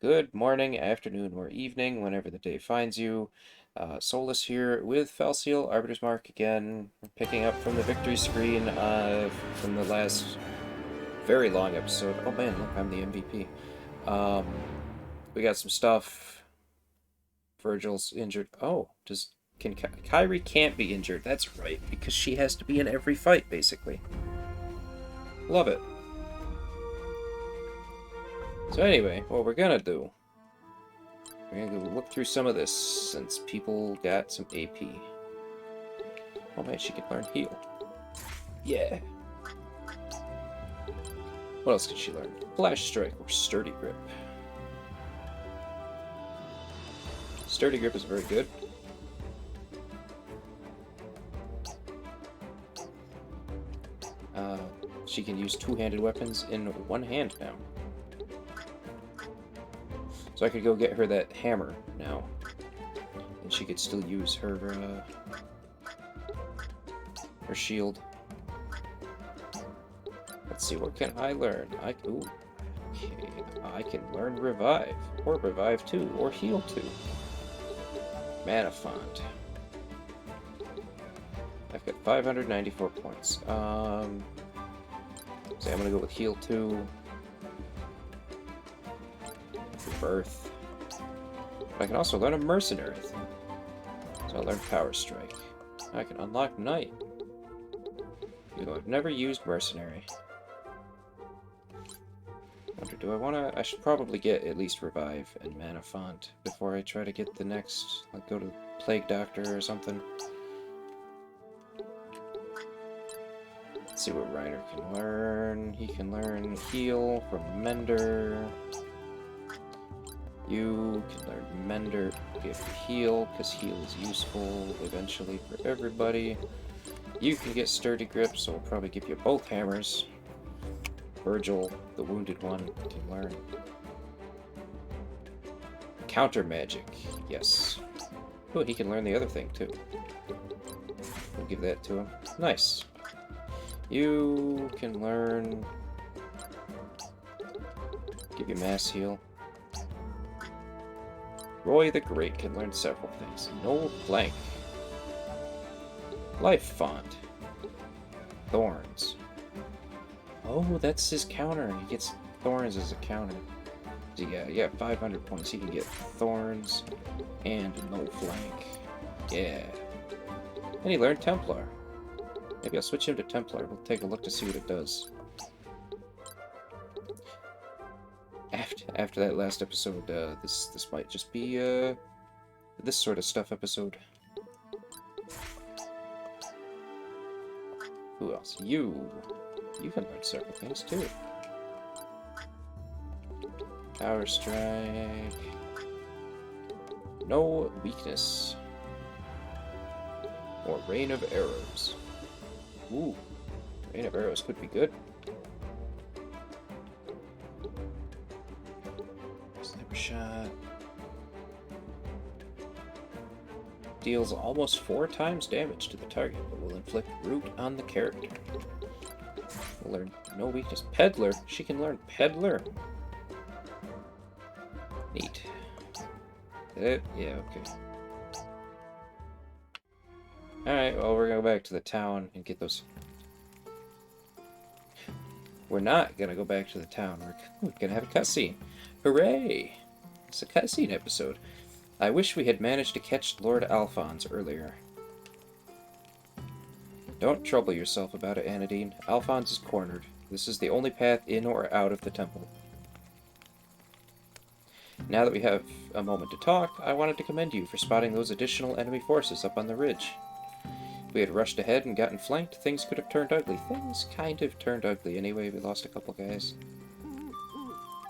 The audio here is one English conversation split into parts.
Good morning, afternoon, or evening, whenever the day finds you. Solus here with Falseal, Arbiter's Mark again, picking up from the victory screen from the last very long episode. Oh man, look, I'm the MVP. Um, we got some stuff. Virgil's injured. Oh, Kyrie can't be injured? That's right, because she has to be in every fight, basically. Love it. So anyway, what we're gonna do, we're gonna look through some of this since people got some AP. Oh man, she can learn heal. Yeah. What else can she learn? Flash Strike or Sturdy Grip. Sturdy Grip is very good. She can use two-handed weapons in one hand now. So I could go get her that hammer now. And she could still use her shield. Let's see, what can I learn? Okay, I can learn Revive, or Revive 2, or Heal 2. Mana Font. I've got 594 points. So I'm gonna go with Heal 2. Birth. I can also learn a Mercenary thing. So I'll learn Power Strike. I can unlock Knight. You know, I've never used Mercenary. Wonder, do I wanna... I should probably get at least Revive and Mana Font before I try to get the next... like, go to Plague Doctor or something. Let's see what Reiner can learn. He can learn Heal from Mender. You can learn Mender, get Heal, because Heal is useful eventually for everybody. You can get Sturdy Grip, so we'll probably give you both hammers. Virgil, the wounded one, can learn Counter Magic. Yes. Oh, he can learn the other thing, too. We'll give that to him. Nice. You can learn... give you Mass Heal. Roy the Great can learn several things. No Blank. Life Font. Thorns. Oh, that's his counter. He gets Thorns as a counter. So yeah, 500 points. He can get Thorns and No Flank. Yeah. And he learned Templar. Maybe I'll switch him to Templar. We'll take a look to see what it does. After that last episode, this might just be this sort of stuff episode. Who else? You can learn several things too. Power Strike. No Weakness. Or Rain of Arrows. Ooh, Rain of Arrows could be good. Sniper Shot. Deals almost 4 times damage to the target, but will inflict root on the character. We'll learn No Weakness. Peddler. She can learn Peddler. Neat. Yeah, okay. Alright, well, we're gonna go back to the town and get those... We're not gonna go back to the town. We're gonna have a cutscene. Hooray! It's a cutscene episode. I wish we had managed to catch Lord Alphonse earlier. Don't trouble yourself about it, Anadine. Alphonse is cornered. This is the only path in or out of the temple. Now that we have a moment to talk, I wanted to commend you for spotting those additional enemy forces up on the ridge. If we had rushed ahead and gotten flanked, things could have turned ugly. Things kind of turned ugly anyway. We lost a couple guys.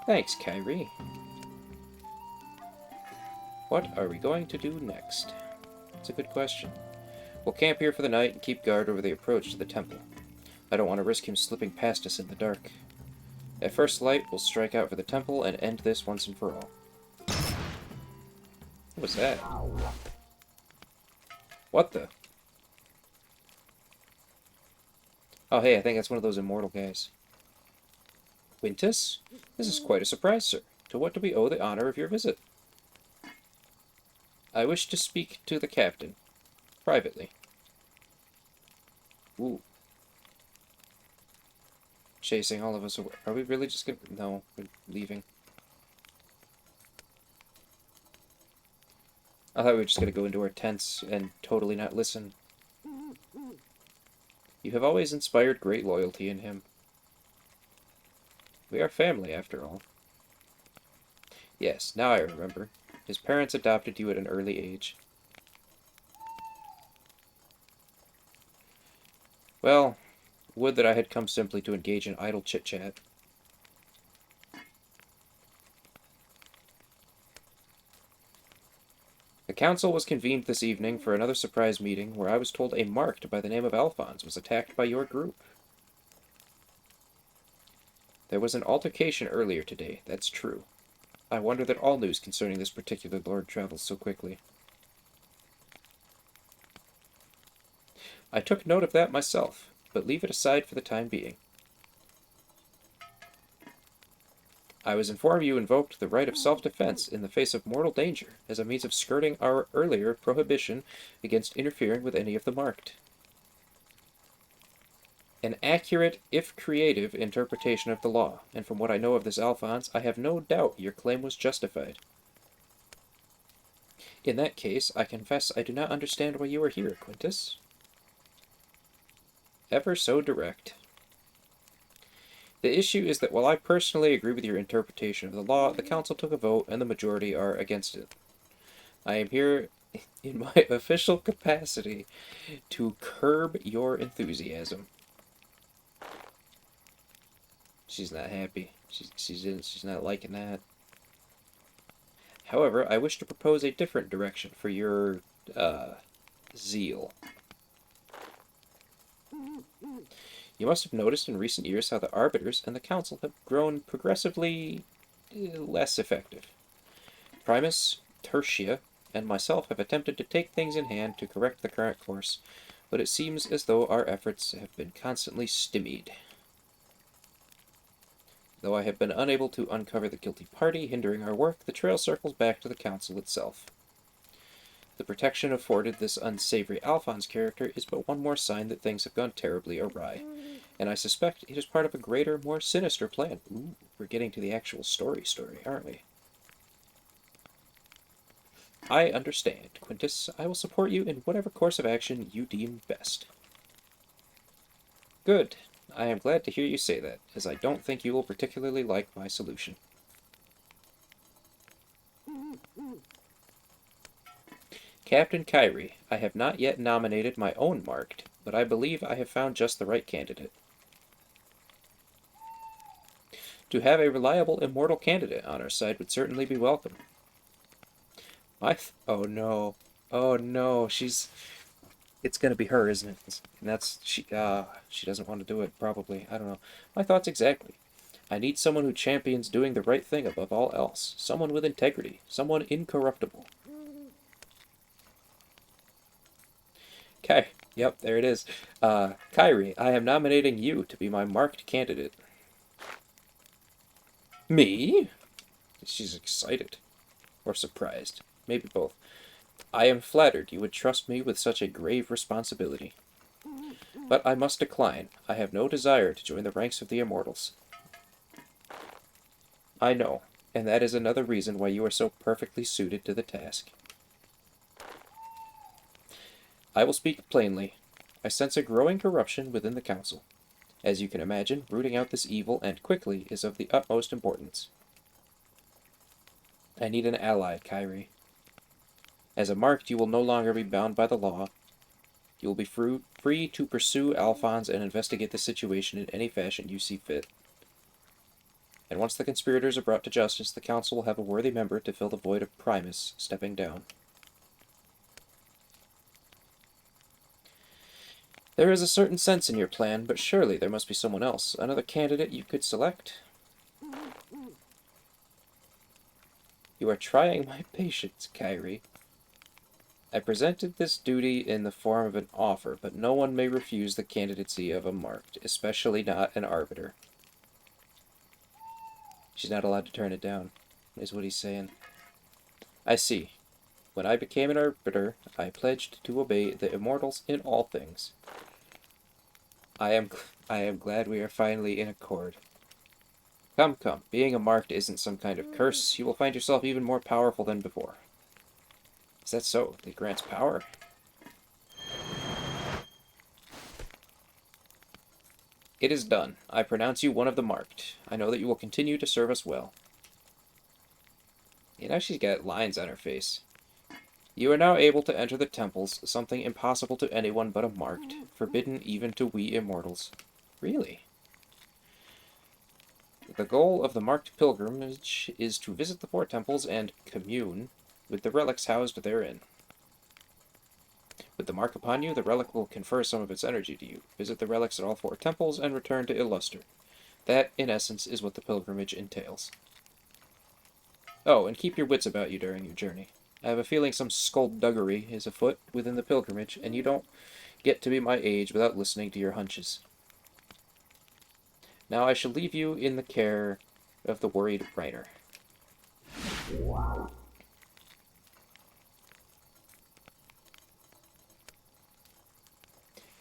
Thanks, Kyrie. What are we going to do next? It's a good question. We'll camp here for the night and keep guard over the approach to the temple. I don't want to risk him slipping past us in the dark. At first light, we'll strike out for the temple and end this once and for all. What was that? What the? Oh, hey, I think that's one of those immortal guys. Quintus? This is quite a surprise, sir. To what do we owe the honor of your visit? I wish to speak to the captain. Privately. Ooh. Chasing all of us away. Are we really just gonna... No, we're leaving. I thought we were just gonna go into our tents and totally not listen. You have always inspired great loyalty in him. We are family, after all. Yes, now I remember. His parents adopted you at an early age. Well, would that I had come simply to engage in idle chit-chat. The council was convened this evening for another surprise meeting where I was told a marked by the name of Alphonse was attacked by your group. There was an altercation earlier today, that's true. I wonder that all news concerning this particular lord travels so quickly. I took note of that myself, but leave it aside for the time being. I was informed you invoked the right of self-defense in the face of mortal danger as a means of skirting our earlier prohibition against interfering with any of the marked. An accurate, if creative, interpretation of the law, and from what I know of this Alphonse, I have no doubt your claim was justified. In that case, I confess I do not understand why you are here, Quintus. Ever so direct. The issue is that while I personally agree with your interpretation of the law, the council took a vote and the majority are against it. I am here in my official capacity to curb your enthusiasm. She's not happy. She's not liking that. However, I wish to propose a different direction for your zeal. You must have noticed in recent years how the Arbiters and the Council have grown progressively less effective. Primus, Tertia, and myself have attempted to take things in hand to correct the current course, but it seems as though our efforts have been constantly stymied. Though I have been unable to uncover the guilty party hindering our work, the trail circles back to the Council itself. The protection afforded this unsavory Alphonse character is but one more sign that things have gone terribly awry, and I suspect it is part of a greater, more sinister plan. Ooh, we're getting to the actual story, aren't we? I understand, Quintus. I will support you in whatever course of action you deem best. Good. I am glad to hear you say that, as I don't think you will particularly like my solution. Captain Kyrie, I have not yet nominated my own marked, but I believe I have found just the right candidate. To have a reliable immortal candidate on our side would certainly be welcome. Oh no. Oh no, it's gonna be her, isn't it? And that's... She doesn't want to do it, probably. I don't know. My thoughts exactly. I need someone who champions doing the right thing above all else. Someone with integrity. Someone incorruptible. Yep, there it is. Kyrie, I am nominating you to be my marked candidate. Me? She's excited. Or surprised. Maybe both. I am flattered you would trust me with such a grave responsibility. But I must decline. I have no desire to join the ranks of the Immortals. I know, and that is another reason why you are so perfectly suited to the task. I will speak plainly. I sense a growing corruption within the Council. As you can imagine, rooting out this evil, and quickly, is of the utmost importance. I need an ally, Kyrie. As a marked, you will no longer be bound by the law. You will be free to pursue Alphonse and investigate the situation in any fashion you see fit. And once the conspirators are brought to justice, the Council will have a worthy member to fill the void of Primus stepping down. There is a certain sense in your plan, but surely there must be someone else, another candidate you could select. You are trying my patience, Kyrie. I presented this duty in the form of an offer, but no one may refuse the candidacy of a marked, especially not an arbiter. She's not allowed to turn it down. is what he's saying. I see. When I became an Arbiter, I pledged to obey the Immortals in all things. I am glad we are finally in accord. Come, come. Being a marked isn't some kind of curse. You will find yourself even more powerful than before. Is that so? It grants power? It is done. I pronounce you one of the marked. I know that you will continue to serve us well. You know, she's got lines on her face. You are now able to enter the temples, something impossible to anyone but a marked, forbidden even to we immortals. Really? The goal of the marked pilgrimage is to visit the four temples and commune with the relics housed therein. With the mark upon you, the relic will confer some of its energy to you. Visit the relics at all four temples and return to Illuster. That, in essence, is what the pilgrimage entails. Oh, and keep your wits about you during your journey. I have a feeling some skullduggery is afoot within the pilgrimage, and you don't get to be my age without listening to your hunches. Now I shall leave you in the care of the worried writer.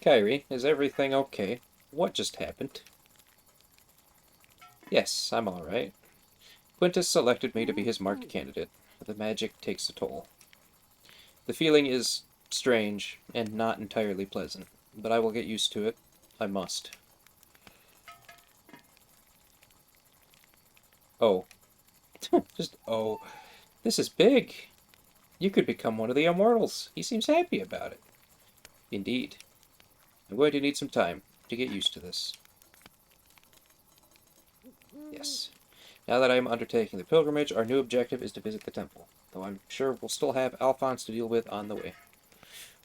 Kyrie, is everything okay? What just happened? Yes, I'm alright. Quintus selected me to be his marked candidate. The magic takes a toll. The feeling is strange and not entirely pleasant, but I will get used to it. I must. Oh. Just oh. This is big. You could become one of the Immortals. He seems happy about it. Indeed. I'm going to need some time to get used to this. Yes. Now that I am undertaking the pilgrimage, our new objective is to visit the temple, though I'm sure we'll still have Alphonse to deal with on the way.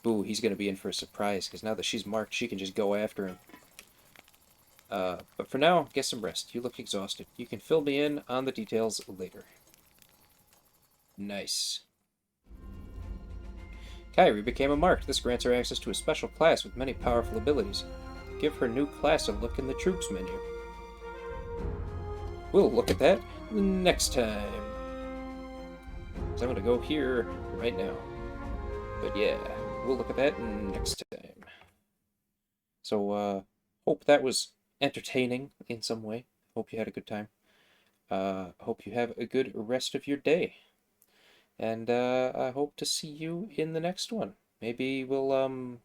Ooh, he's going to be in for a surprise, because now that she's marked, she can just go after him. But for now, get some rest. You look exhausted. You can fill me in on the details later. Nice. Kyrie became a marked. This grants her access to a special class with many powerful abilities. Give her new class a look in the troops menu. We'll look at that next time. So I'm going to go here right now. But yeah, we'll look at that next time. So, hope that was entertaining in some way. Hope you had a good time. Hope you have a good rest of your day. And, I hope to see you in the next one. Maybe we'll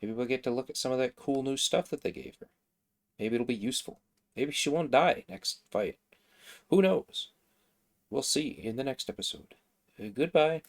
get to look at some of that cool new stuff that they gave her. Maybe it'll be useful. Maybe she won't die next fight. Who knows? We'll see in the next episode. Goodbye.